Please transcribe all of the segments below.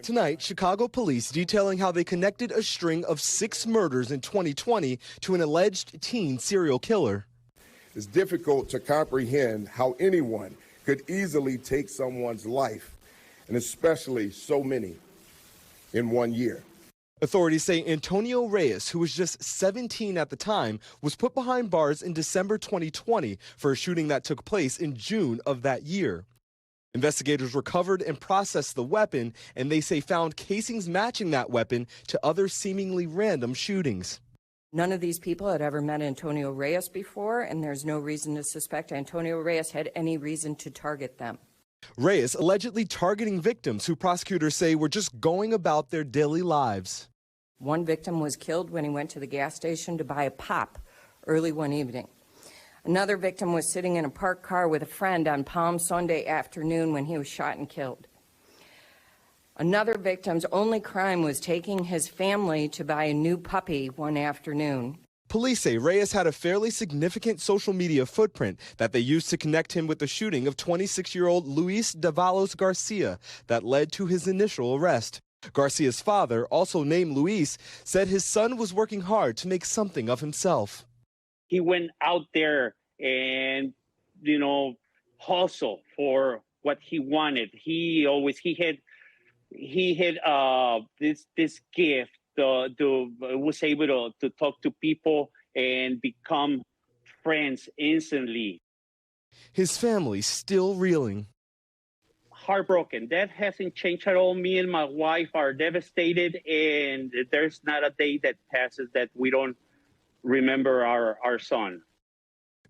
Tonight, Chicago police detailing how they connected a string of 6 murders in 2020 to an alleged teen serial killer. It's difficult to comprehend how anyone could easily take someone's life, and especially so many, in 1 year. Authorities say Antonio Reyes, who was just 17 at the time, was put behind bars in December 2020 for a shooting that took place in June of that year. Investigators recovered and processed the weapon, and they say found casings matching that weapon to other seemingly random shootings. None of these people had ever met Antonio Reyes before, and there's no reason to suspect Antonio Reyes had any reason to target them. Reyes allegedly targeting victims who prosecutors say were just going about their daily lives. One victim was killed when he went to the gas station to buy a pop early one evening. Another victim was sitting in a parked car with a friend on Palm Sunday afternoon when he was shot and killed. Another victim's only crime was taking his family to buy a new puppy one afternoon. Police say Reyes had a fairly significant social media footprint that they used to connect him with the shooting of 26-year-old Luis Davalos Garcia that led to his initial arrest. Garcia's father, also named Luis, said his son was working hard to make something of himself. He went out there and, hustle for what he wanted. He had this gift was able to talk to people and become friends instantly. His family still reeling. Heartbroken. That hasn't changed at all. Me and my wife are devastated, and there's not a day that passes that we don't remember our son.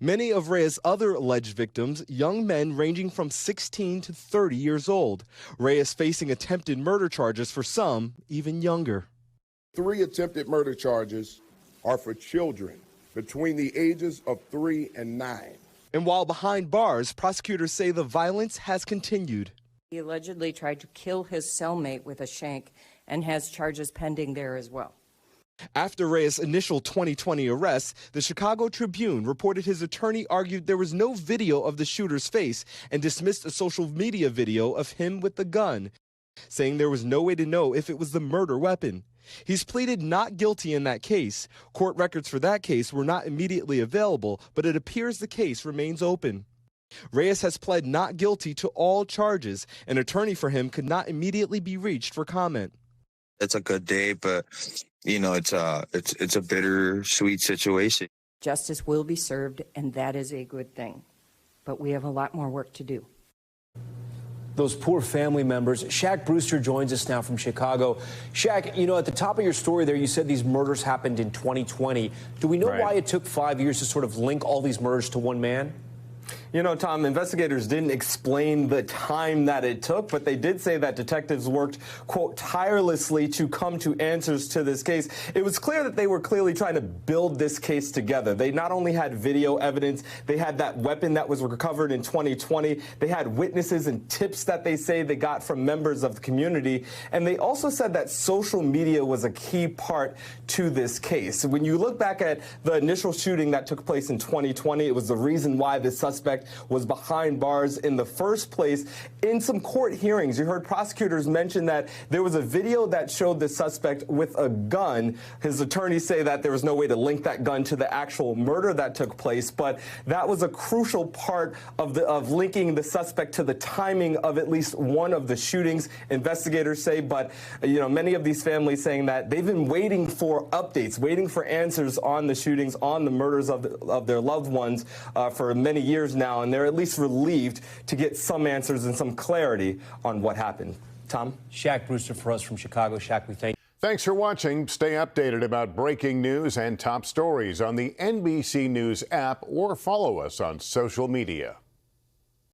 Many of Reyes' other alleged victims, young men ranging from 16 to 30 years old. Reyes facing attempted murder charges for some even younger. 3 attempted murder charges are for children between the ages of 3 and 9. And while behind bars, prosecutors say the violence has continued. He allegedly tried to kill his cellmate with a shank and has charges pending there as well. After Reyes' initial 2020 arrest, the Chicago Tribune reported his attorney argued there was no video of the shooter's face and dismissed a social media video of him with the gun, saying there was no way to know if it was the murder weapon. He's pleaded not guilty in that case. Court records for that case were not immediately available, but it appears the case remains open. Reyes has pled not guilty to all charges. An attorney for him could not immediately be reached for comment. It's a good day, but it's a bittersweet situation. Justice will be served, and that is a good thing. But we have a lot more work to do. Those poor family members. Shaq Brewster joins us now from Chicago. Shaq, at the top of your story there, you said these murders happened in 2020. Do we know why it took 5 years to sort of link all these murders to one man? Tom, investigators didn't explain the time that it took, but they did say that detectives worked, quote, tirelessly to come to answers to this case. It was clear that they were clearly trying to build this case together. They not only had video evidence, they had that weapon that was recovered in 2020. They had witnesses and tips that they say they got from members of the community. And they also said that social media was a key part to this case. When you look back at the initial shooting that took place in 2020, it was the reason why this suspect was behind bars in the first place. In some court hearings, you heard prosecutors mention that there was a video that showed the suspect with a gun. His attorneys say that there was no way to link that gun to the actual murder that took place, but that was a crucial part of linking the suspect to the timing of at least one of the shootings, investigators say. But many of these families saying that they've been waiting for updates, waiting for answers on the shootings, on the murders of their loved ones for many years now, and they're at least relieved to get some answers and some clarity on what happened. Tom? Shaq Brewster for us from Chicago. Shaq, we thank you. Thanks for watching. Stay updated about breaking news and top stories on the NBC News app or follow us on social media.